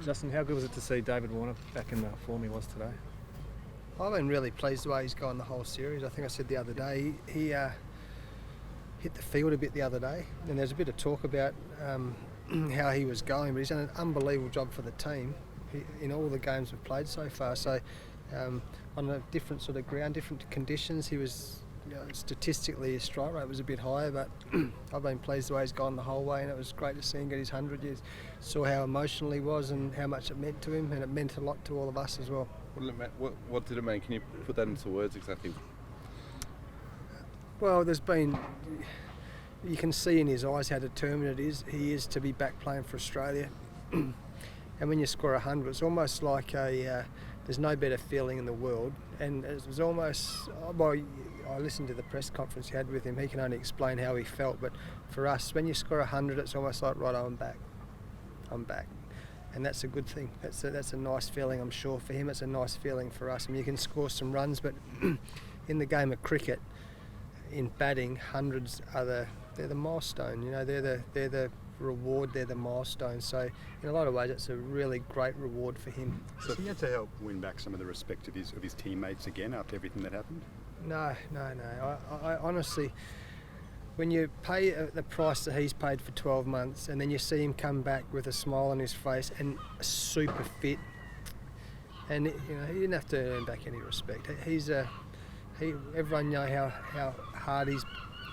Justin, how good was it to see David Warner back in the form he was today? I've been really pleased the way he's gone the whole series. I think I said the other day, he hit the field a bit the other day, and there's a bit of talk about how he was going, but he's done an unbelievable job for the team in all the games we've played so far. So on a different sort of ground, different conditions, he was, statistically his strike rate was a bit higher, but I've been pleased the way he's gone the whole way, and it was great to see him get his 100 years. Saw how emotional he was and how much it meant to him, and it meant a lot to all of us as well. What did it mean? Can you put that into words exactly? Well, you can see in his eyes how determined he is to be back playing for Australia. And when you score 100, it's almost like there's no better feeling in the world. And it was almost, I listened to the press conference he had with him. He can only explain how he felt. But for us, when you score 100, it's almost like, right, I'm back. And that's a good thing. That's a nice feeling, I'm sure. For him, it's a nice feeling for us. I mean, you can score some runs, but in the game of cricket, in batting, hundreds they're the milestone. They're the reward. They're the milestone. So in a lot of ways, it's a really great reward for him. So he had to help win back some of the respect of his teammates again after everything that happened. No. I honestly, when you pay the price that he's paid for 12 months, and then you see him come back with a smile on his face and super fit, and he didn't have to earn back any respect. Everyone know how hard he's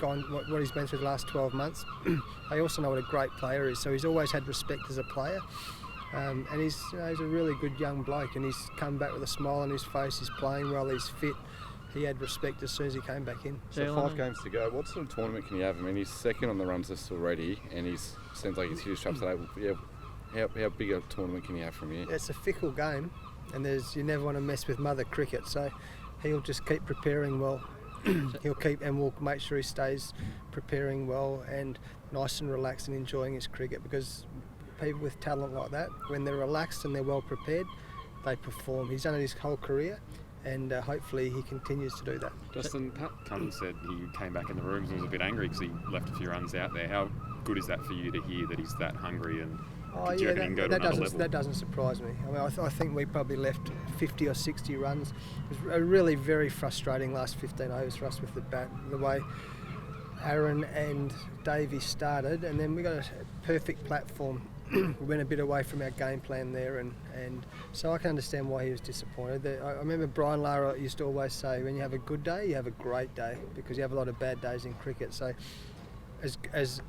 gone, what he's been through the last 12 months. They also know what a great player is, so he's always had respect as a player. And he's a really good young bloke, and he's come back with a smile on his face. He's playing well, he's fit. He had respect as soon as he came back in. So 5 games to go. What sort of tournament can you have? I mean, he's second on the runs list already, and seems like he's huge traps today. Yeah, how big a tournament can you have from here? It's a fickle game, and you never want to mess with mother cricket, so he'll just keep preparing well. We'll make sure he stays preparing well and nice and relaxed and enjoying his cricket, because people with talent like that, when they're relaxed and they're well prepared, they perform. He's done it his whole career, and hopefully he continues to do that. Justin, Pat Cummins said he came back in the rooms and was a bit angry because he left a few runs out there. How good is that for you to hear that he's that hungry, and do you reckon he can go to another level? That doesn't surprise me. I mean, I think we probably left 50 or 60 runs. It was a really very frustrating last 15 overs for us with the bat, the way Aaron and Davey started, and then we got a perfect platform. We went a bit away from our game plan there, and so I can understand why he was disappointed. I remember Brian Lara used to always say, when you have a good day, you have a great day, because you have a lot of bad days in cricket. So as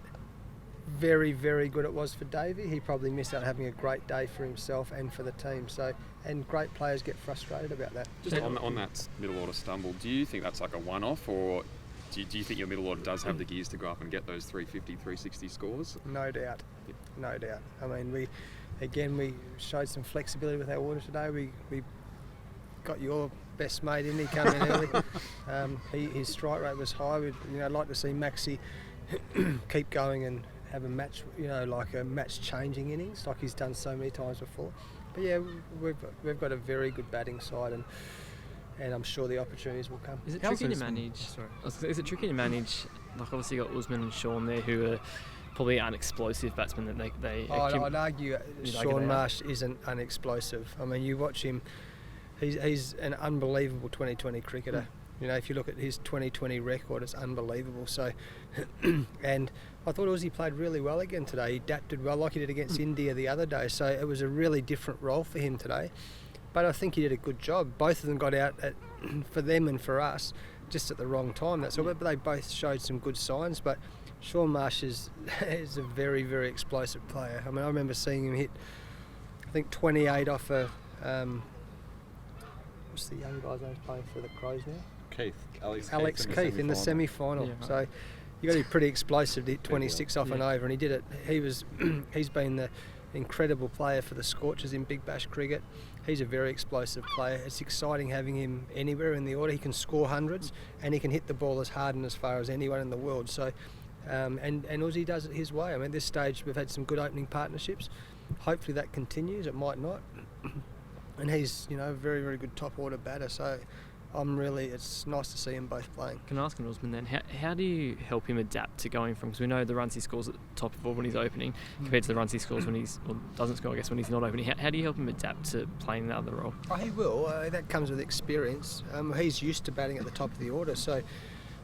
very, very good it was for Davey, he probably missed out having a great day for himself and for the team. And great players get frustrated about that. Just on that middle order stumble, do you think that's like a one-off, or do you think your middle order does have the gears to go up and get those 350, 360 scores? No doubt. No doubt. I mean, we showed some flexibility with our order today. We got your best mate in. He came in early. His strike rate was high. I'd like to see Maxi keep going and have a match, like a match-changing innings, like he's done so many times before. But yeah, we've got a very good batting side, and I'm sure the opportunities will come. Is it tricky to manage? Is it tricky to manage? Like, obviously you got Usman and Sean there, who are probably unexplosive batsmen that they I'd argue Sean Marsh isn't unexplosive. I mean, you watch him, he's an unbelievable 2020 cricketer. If you look at his 2020 record, it's unbelievable. So, and I thought Uzi played really well again today. He adapted well, like he did against India the other day. So it was a really different role for him today. But I think he did a good job. Both of them got out for them and for us just at the wrong time. That's all. But they both showed some good signs. But Sean Marsh is a very, very explosive player. I mean, I remember seeing him hit, I think, 28 off a... what's the young guy's name playing for the Crows now? Alex Keith in the semi-final. Yeah, right. So you got to be pretty explosive to hit 26 off and over, and he did it. He's been the incredible player for the Scorchers in Big Bash cricket. He's a very explosive player. It's exciting having him anywhere in the order. He can score hundreds, and he can hit the ball as hard and as far as anyone in the world. So, and Uzi does it his way. I mean, at this stage we've had some good opening partnerships. Hopefully that continues. It might not. And he's, a very, very good top order batter. So it's nice to see them both playing. Can I ask an Usman then, how do you help him adapt to going from, because we know the runs he scores at the top of all when he's opening compared to the runs he scores when doesn't score, I guess, when he's not opening. How do you help him adapt to playing that other role? Oh, he will. That comes with experience. He's used to batting at the top of the order, so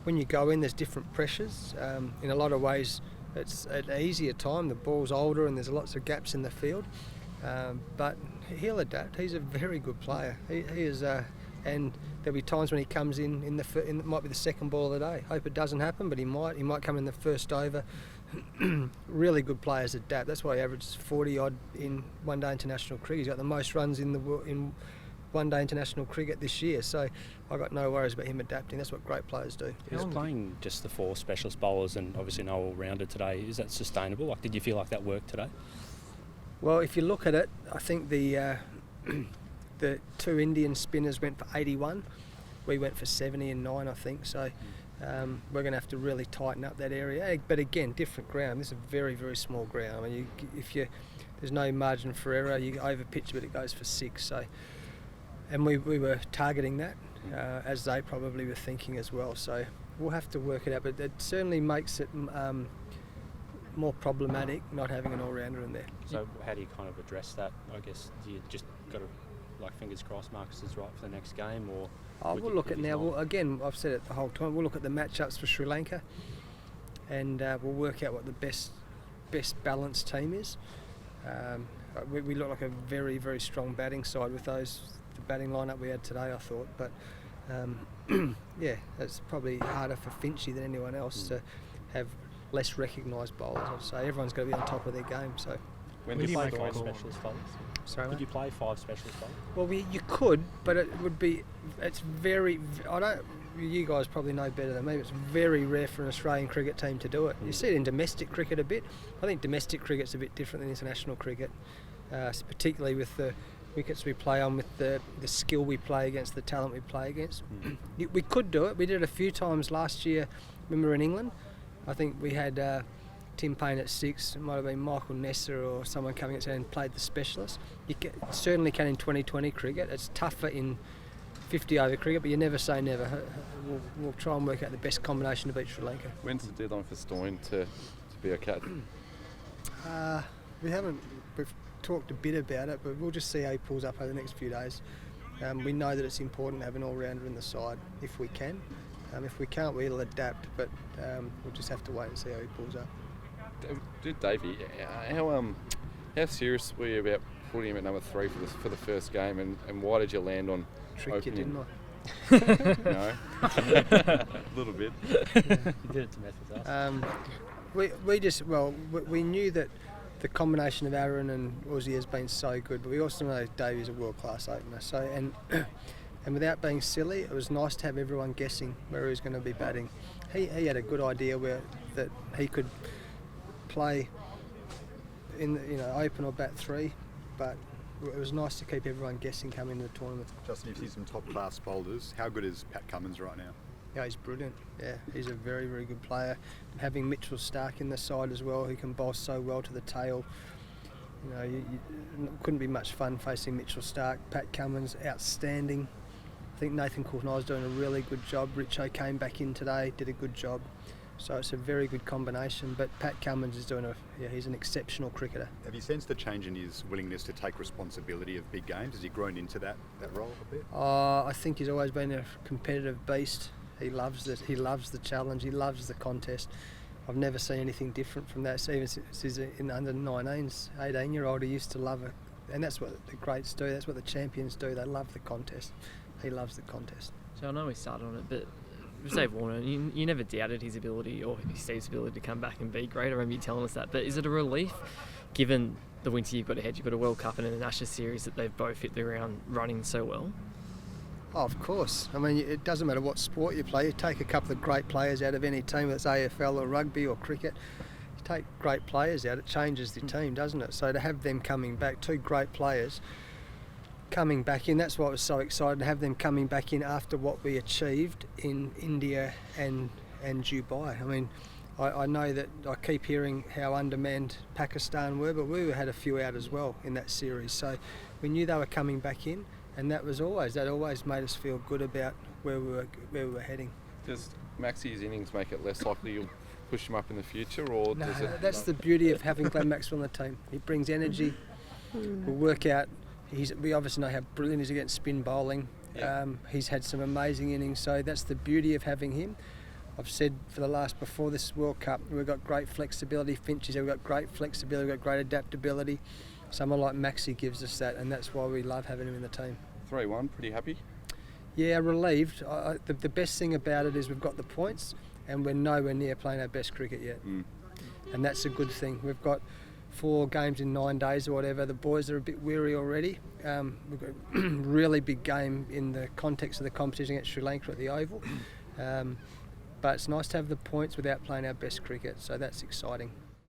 when you go in, there's different pressures. In a lot of ways, it's an easier time. The ball's older and there's lots of gaps in the field, but he'll adapt. He's a very good player. He is, and there'll be times when he comes in it might be the second ball of the day. Hope it doesn't happen, but he might come in the first over. Really good players adapt. That's why he averages 40 odd in one-day international cricket. He's got the most runs in one-day international cricket this year, so I got no worries about him adapting. That's what great players do. He was playing just the 4 specialist bowlers and obviously no all-rounder today. Is that sustainable? Like, did you feel like that worked today? Well, if you look at it, I think the 2 Indian spinners went for 81. We went for 70 and 9, I think. So we're going to have to really tighten up that area. But again, different ground. This is a very, very small ground. I mean, there's no margin for error. You over pitch, but it goes for 6. So, and we were targeting that, as they probably were thinking as well. So we'll have to work it out. But it certainly makes it more problematic not having an all-rounder in there. So how do you kind of address that? I guess you just got to, like, fingers crossed Marcus is right for the next game, or... We'll look at now. Well, again, I've said it the whole time. We'll look at the matchups for Sri Lanka, and we'll work out what the best balanced team is. We look like a very, very strong batting side with the batting lineup we had today, I thought. But yeah, it's probably harder for Finchy than anyone else to have less recognised bowlers. I'd say everyone's got to be on top of their game. So when did you play 5 specialist bowlers? Sorry, could you play 5 specialist bowlers? Well, you could, but it would be. It's very. You guys probably know better than me. But it's very rare for an Australian cricket team to do it. You see it in domestic cricket a bit. I think domestic cricket's a bit different than international cricket, particularly with the wickets we play on, with the skill we play against, the talent we play against. We could do it. We did it a few times last year when we were in England. I think we had Tim Payne at 6. It might have been Michael Nesser or someone coming at and played the specialist. You certainly can in 2020 cricket. It's tougher in 50 over cricket, but you never say never. We'll try and work out the best combination to beat Sri Lanka. When's the deadline for Stoin to be a captain? We've talked a bit about it, but we'll just see how he pulls up over the next few days. We know that it's important to have an all-rounder in the side if we can. If we can't, we'll adapt, but we'll just have to wait and see how he pulls up. Davey, how serious were you about putting him at number 3 for the first game, and why did you land on Tricked you, opening? didn't I? No, a little bit. You did it to mess with us. We knew that the combination of Aaron and Aussie has been so good, but we also know Davey's a world-class opener. So and without being silly, it was nice to have everyone guessing where he was going to be batting. He had a good idea that he could play in open or bat 3, but it was nice to keep everyone guessing coming into the tournament. Justin, you see some top-class bowlers. How good is Pat Cummins right now? Yeah, he's brilliant. Yeah, he's a very, very good player. Having Mitchell Starc in the side as well, who can bowl so well to the tail. You couldn't be much fun facing Mitchell Starc. Pat Cummins, outstanding. I think Nathan Coulter-Ny's doing a really good job. Richo came back in today, did a good job. So it's a very good combination. But Pat Cummins is he's an exceptional cricketer. Have you sensed a change in his willingness to take responsibility of big games? Has he grown into that role a bit? I think he's always been a competitive beast. He loves it. He loves the challenge. He loves the contest. I've never seen anything different from that. Even since he's in the under-19s, 18-year-old, he used to love it. And that's what the greats do. That's what the champions do. They love the contest. He loves the contest. So I know we started on it, but Dave Warner, you never doubted his ability or Steve's ability to come back and be great. I remember you telling us that. But is it a relief, given the winter you've got ahead, you've got a World Cup and an Ashes series, that they've both hit the ground running so well? Oh, of course. I mean, it doesn't matter what sport you play. You take a couple of great players out of any team, that's AFL or rugby or cricket. You take great players out, it changes the team, doesn't it? So to have them coming back, 2 great players coming back in, that's why I was so excited to have them coming back in after what we achieved in India and Dubai. I mean, I know that I keep hearing how undermanned Pakistan were, but we had a few out as well in that series. So we knew they were coming back in, and that always made us feel good about where we were heading. Does Maxi's innings make it less likely you'll push him up in the future, or No, does it? that's the beauty of having Glenn Maxwell on the team. He brings energy. We'll work out. We obviously know how brilliant he is against spin bowling. Yeah. He's had some amazing innings, so that's the beauty of having him. I've said before this World Cup, we've got great flexibility. Finches, we've got great flexibility, we've got great adaptability. Someone like Maxi gives us that, and that's why we love having him in the team. 3-1, pretty happy. Yeah, relieved. The best thing about it is we've got the points, and we're nowhere near playing our best cricket yet. And that's a good thing. We've got 4 games in 9 days or whatever. The boys are a bit weary already. We've got a really big game in the context of the competition against Sri Lanka at the Oval. But it's nice to have the points without playing our best cricket, so that's exciting.